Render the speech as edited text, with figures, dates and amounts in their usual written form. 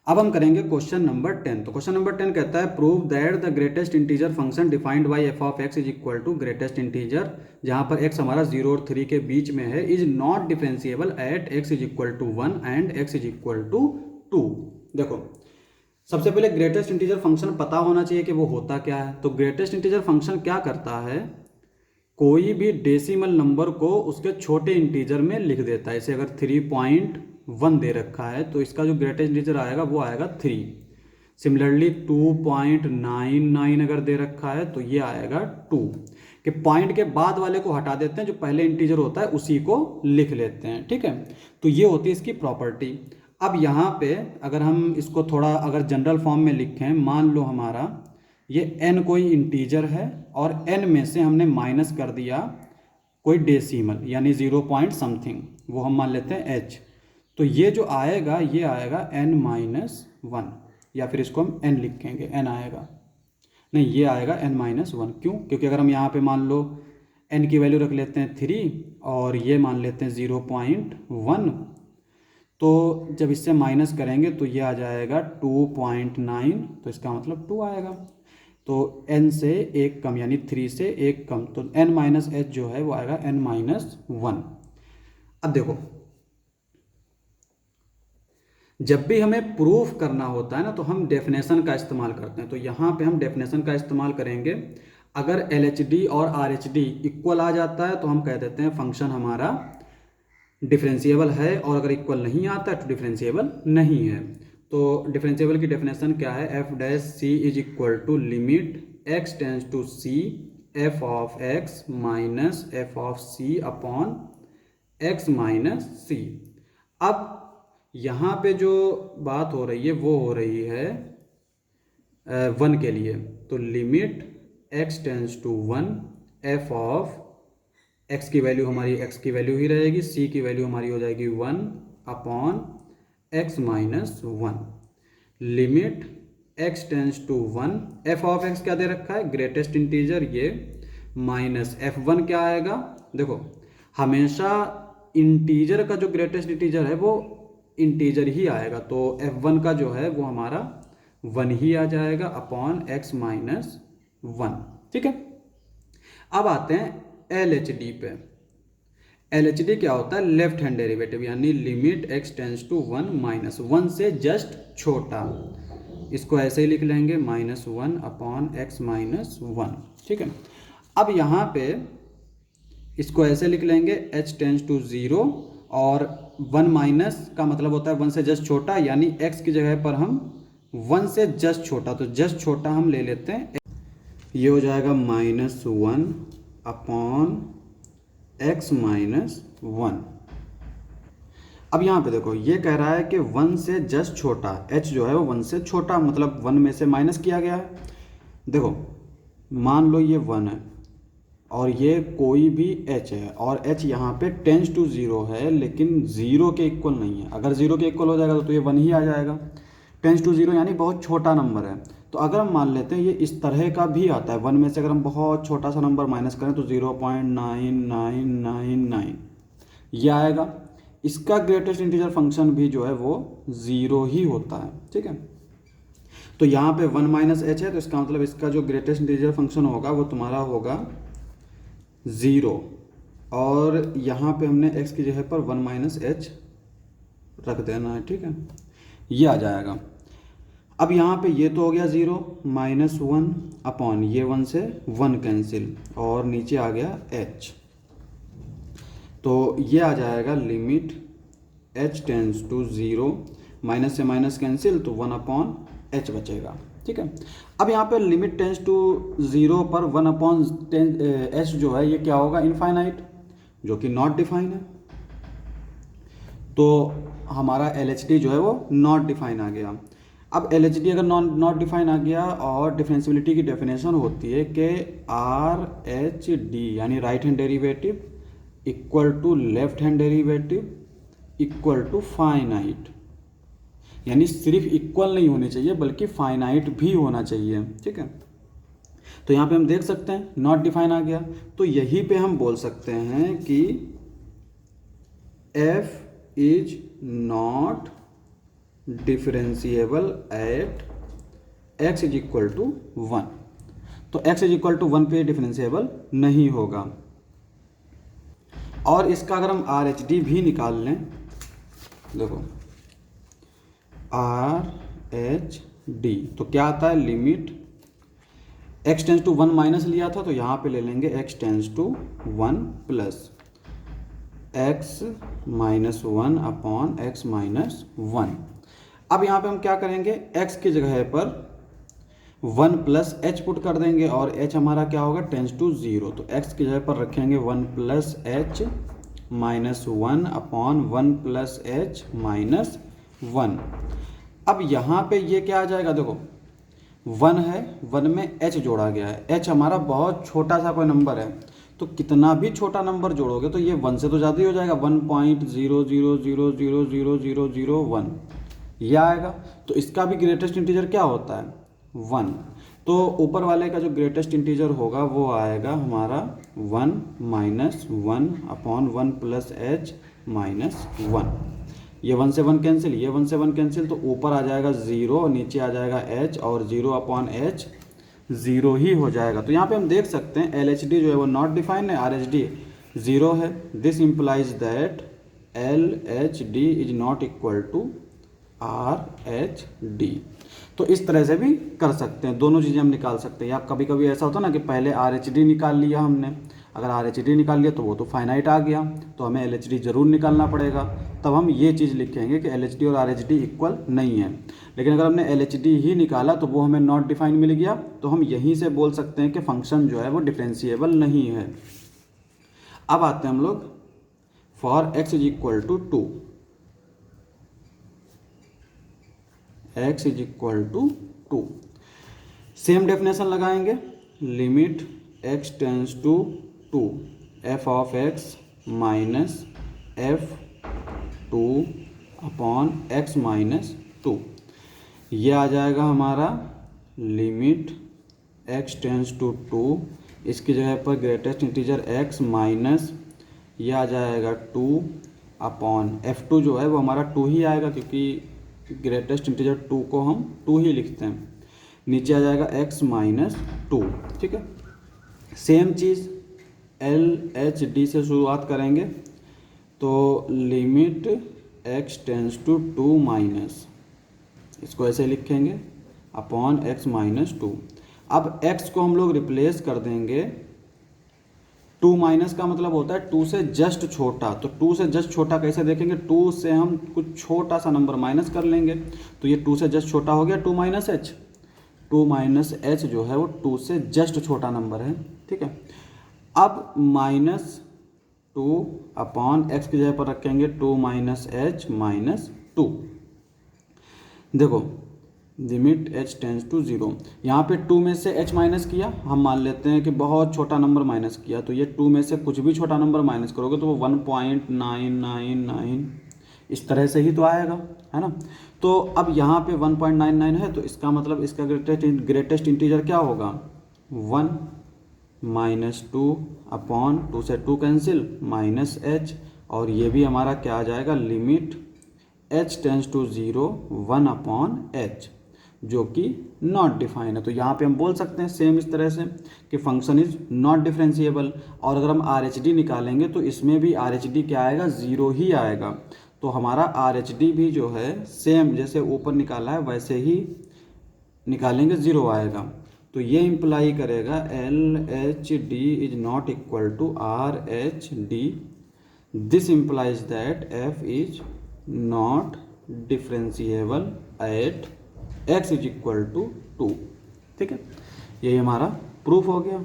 अब हम करेंगे क्वेश्चन नंबर 10। तो क्वेश्चन नंबर 10 कहता है prove that the greatest integer function defined by F of X is equal to greatest integer, जहां पर एक्स हमारा 0 और 3 के बीच में है, is not differentiable at X is equal to 1 and X is equal to 2। देखो, सबसे पहले ग्रेटेस्ट इंटीजर फंक्शन पता होना चाहिए कि वो होता क्या है। तो ग्रेटेस्ट इंटीजर फंक्शन क्या करता है, कोई भी डेसिमल नंबर को उसके छोटे इंटीजर में लिख देता है। जैसे अगर 3.1 दे रखा है तो इसका जो ग्रेटेस्ट इंटीजर आएगा वो आएगा 3। सिमिलरली 2.99 अगर दे रखा है तो ये आएगा 2। कि पॉइंट के बाद वाले को हटा देते हैं, जो पहले इंटीजर होता है उसी को लिख लेते हैं। ठीक है, तो ये होती है इसकी प्रॉपर्टी। अब यहाँ पे अगर हम इसको थोड़ा अगर जनरल फॉर्म में लिखें, मान लो हमारा ये n कोई इंटीजर है और n में से हमने माइनस कर दिया कोई डेसिमल यानी 0 पॉइंट समथिंग, वो हम मान लेते हैं h। तो ये जो आएगा ये आएगा n-1, या फिर इसको हम n लिखेंगे, n आएगा, नहीं ये आएगा n-1। क्यों? क्योंकि अगर हम यहाँ पे मान लो n की वैल्यू रख लेते हैं 3 और ये मान लेते हैं 0.1, तो जब इससे माइनस करेंगे तो ये आ जाएगा 2.9, तो इसका मतलब 2 आएगा। तो n से एक कम यानी 3 से एक कम, तो n-h जो है वो आएगा n-1। अब देखो, जब भी हमें प्रूफ करना होता है ना तो हम डेफिनेशन का इस्तेमाल करते हैं। तो यहाँ पे हम डेफिनेशन का इस्तेमाल करेंगे। अगर LHD और RHD इक्वल आ जाता है तो हम कह देते हैं फंक्शन हमारा डिफरेंशिएबल है, और अगर इक्वल नहीं आता है तो डिफरेंशिएबल नहीं है। तो डिफरेंशिएबल की डेफिनेशन क्या है, F dash C is equal to limit X tends to C F of X minus F of C upon X minus C. अब यहाँ पे जो बात हो रही है वो हो रही है 1 के लिए, तो limit X tends to 1 F of X की वैल्यू हमारी एक्स की वैल्यू ही रहेगी, सी की वैल्यू हमारी हो जाएगी 1 upon X minus 1। Limit X tends to 1, F of X क्या दे रखा है, ग्रेटेस्ट इंटीजर ये, माइनस f1 क्या आएगा। देखो, हमेशा इंटीजर का जो ग्रेटेस्ट इंटीजर है वो इंटीजर ही आएगा, तो f1 का जो है वो हमारा 1 ही आ जाएगा अपॉन x माइनस 1। ठीक है, अब आते हैं LHD पे। LHD क्या होता है, लेफ्ट हैंड डेरिवेटिव, यानी limit x tends to 1 minus 1 से जस्ट छोटा, इसको ऐसे ही लिख लेंगे -1 अपॉन x माइनस 1। ठीक है, अब यहाँ पे इसको ऐसे लिख लेंगे h टेंस टू 0, और 1 माइनस का मतलब होता है 1 से जस्ट छोटा, यानी x की जगह पर हम 1 से जस्ट छोटा, तो जस्ट छोटा हम ले लेते हैं, ये हो जाएगा -1 अपॉन x माइनस 1। अब यहाँ पे देखो, ये कह रहा है कि 1 से जस्ट छोटा, h जो है वो 1 से छोटा, मतलब 1 में से माइनस किया गया है। देखो, मान लो ये 1 है और ये कोई भी h है, और h यहाँ पे टेंस टू 0 है, लेकिन 0 के इक्वल नहीं है। अगर 0 के इक्वल हो जाएगा तो ये 1 ही आ जाएगा। टेंस टू 0 यानी बहुत छोटा नंबर है। तो अगर हम मान लेते हैं ये इस तरह का भी आता है, 1 में से अगर हम बहुत छोटा सा नंबर माइनस करें तो 0.9999 ये आएगा। इसका ग्रेटेस्ट इंटीजर फंक्शन भी जो है वो 0 ही होता है। ठीक है, तो यहाँ पे 1 माइनस h है, तो इसका मतलब इसका जो ग्रेटेस्ट इंटीजर फंक्शन होगा वो तुम्हारा होगा 0, और यहाँ पे हमने x की जगह पर 1 माइनस h रख देना है। ठीक है, ये आ जाएगा। अब यहाँ पे ये तो हो गया 0, -1 अपॉन ये 1 से 1 कैंसिल, और नीचे आ गया h, तो ये आ जाएगा limit h tends to 0, minus से माइनस कैंसिल, तो 1 अपॉन h बचेगा। ठीक है, अब यहाँ पे लिमिट टेंस टू 0 पर 1 अपॉन h जो है ये क्या होगा, इनफाइनाइट, जो कि नॉट डिफाइन है। तो हमारा LHD जो है वो नॉट डिफाइन आ गया। अब LHD अगर नॉट डिफाइन आ गया, और डिफरेंशियबिलिटी की डेफिनेशन होती है कि RHD यानी right hand derivative equal to left hand derivative equal to finite, यानी सिर्फ इक्वल नहीं होने चाहिए बल्कि फाइनाइट भी होना चाहिए। ठीक है, तो यहाँ पे हम देख सकते हैं नॉट डिफाइन आ गया, तो यहीं पे हम बोल सकते हैं कि f is not differentiable at x is equal to 1। तो x इज इक्वल टू 1 पे डिफरेंशिएबल नहीं होगा। और इसका अगर हम RHD भी निकाल लें, देखो RHD तो क्या आता है, limit x tends to 1 minus लिया था तो यहाँ पे ले लेंगे x tends to 1 plus x minus 1 upon x minus 1। अब यहाँ पे हम क्या करेंगे, x की जगह पर 1 प्लस एच पुट कर देंगे और h हमारा क्या होगा, टेंस टू 0। तो x की जगह पर रखेंगे 1 plus H minus 1 upon 1 plus H minus 1। अब यहाँ पे ये क्या आ जाएगा, देखो 1 है, 1 में h जोड़ा गया है, h हमारा बहुत छोटा सा कोई नंबर है, तो कितना भी छोटा नंबर जोड़ोगे तो ये 1 से तो ज़्यादा ही हो जाएगा, 1.00000001 ये आएगा। तो इसका भी ग्रेटेस्ट इंटीजर क्या होता है, 1। तो ऊपर वाले का जो ग्रेटेस्ट इंटीजर होगा वो आएगा हमारा 1 minus 1 upon 1 plus H minus 1। ये 1 से 1 कैंसिल, ये 1 से 1 कैंसिल, तो ऊपर आ जाएगा 0 और नीचे आ जाएगा h, और 0 अपॉन एच 0 ही हो जाएगा। तो यहाँ पे हम देख सकते हैं LHD जो है वो नॉट डिफाइंड है, RHD 0 है। This implies that LHD is not equal to RHD। तो इस तरह से भी कर सकते हैं, दोनों चीज़ें हम निकाल सकते हैं। या कभी कभी ऐसा होता है ना कि पहले RHD निकाल लिया हमने, अगर RHD निकाल लिया तो वो तो फाइनाइट आ गया, तो हमें LHD ज़रूर निकालना पड़ेगा। तब हम ये चीज़ लिखेंगे कि LHD और RHD इक्वल नहीं है। लेकिन अगर हमने LHD ही निकाला तो वो हमें नॉट डिफाइन मिल गया, तो हम यहीं से बोल सकते हैं कि फंक्शन जो है वो डिफरेंशिएबल नहीं है। अब आते हैं हम लोग for x is equal to 2, x is equal to 2 same definition लगाएंगे, limit x tends to 2 f of x minus f2 upon x minus 2। ये आ जाएगा हमारा लिमिट x टेंस टू 2, इसकी जगह पर ग्रेटेस्ट इंटीजर x माइनस ये आ जाएगा 2 अपॉन f2 जो है वो हमारा 2 ही आएगा, क्योंकि ग्रेटेस्ट इंटीजर 2 को हम 2 ही लिखते हैं। नीचे आ जाएगा x माइनस 2, ठीक है। सेम चीज़ LHD से शुरुआत करेंगे, तो limit x tends to 2 minus, इसको ऐसे लिखेंगे अपॉन x माइनस 2। अब x को हम लोग रिप्लेस कर देंगे, 2 माइनस का मतलब होता है 2 से जस्ट छोटा, तो 2 से जस्ट छोटा कैसे देखेंगे, 2 से हम कुछ छोटा सा नंबर माइनस कर लेंगे, तो ये 2 से जस्ट छोटा हो गया 2 माइनस एच। 2 माइनस एच जो है वो 2 से जस्ट छोटा नंबर है, ठीक है। अब माइनस 2 अपॉन एक्स की जगह पर रखेंगे 2 माइनस एच माइनस 2। देखो लिमिट h टेंस टू 0, यहाँ पे 2 में से h माइनस किया, हम मान लेते हैं कि बहुत छोटा नंबर माइनस किया, तो ये 2 में से कुछ भी छोटा नंबर माइनस करोगे तो वो 1.999 इस तरह से ही तो आएगा, है ना। तो अब यहाँ पे 1.99 है, तो इसका मतलब इसका ग्रेटेस्ट इंटीजर क्या होगा, 1 माइनस 2 अपॉन 2 से 2 कैंसिल माइनस h, और ये भी हमारा क्या आ जाएगा, limit h tends to 0 1 upon h, जो कि नॉट डिफाइन है। तो यहाँ पे हम बोल सकते हैं सेम इस तरह से कि फंक्शन इज नॉट डिफरेंशिएबल। और अगर हम RHD निकालेंगे तो इसमें भी RHD क्या आएगा, 0 ही आएगा। तो हमारा RHD भी जो है सेम जैसे ऊपर निकाला है वैसे ही निकालेंगे, 0 आएगा। तो ये इम्प्लाई करेगा LHD is not equal to RHD। This implies that f is not differentiable at x is equal to 2, ठीक है। यही हमारा प्रूफ हो गया।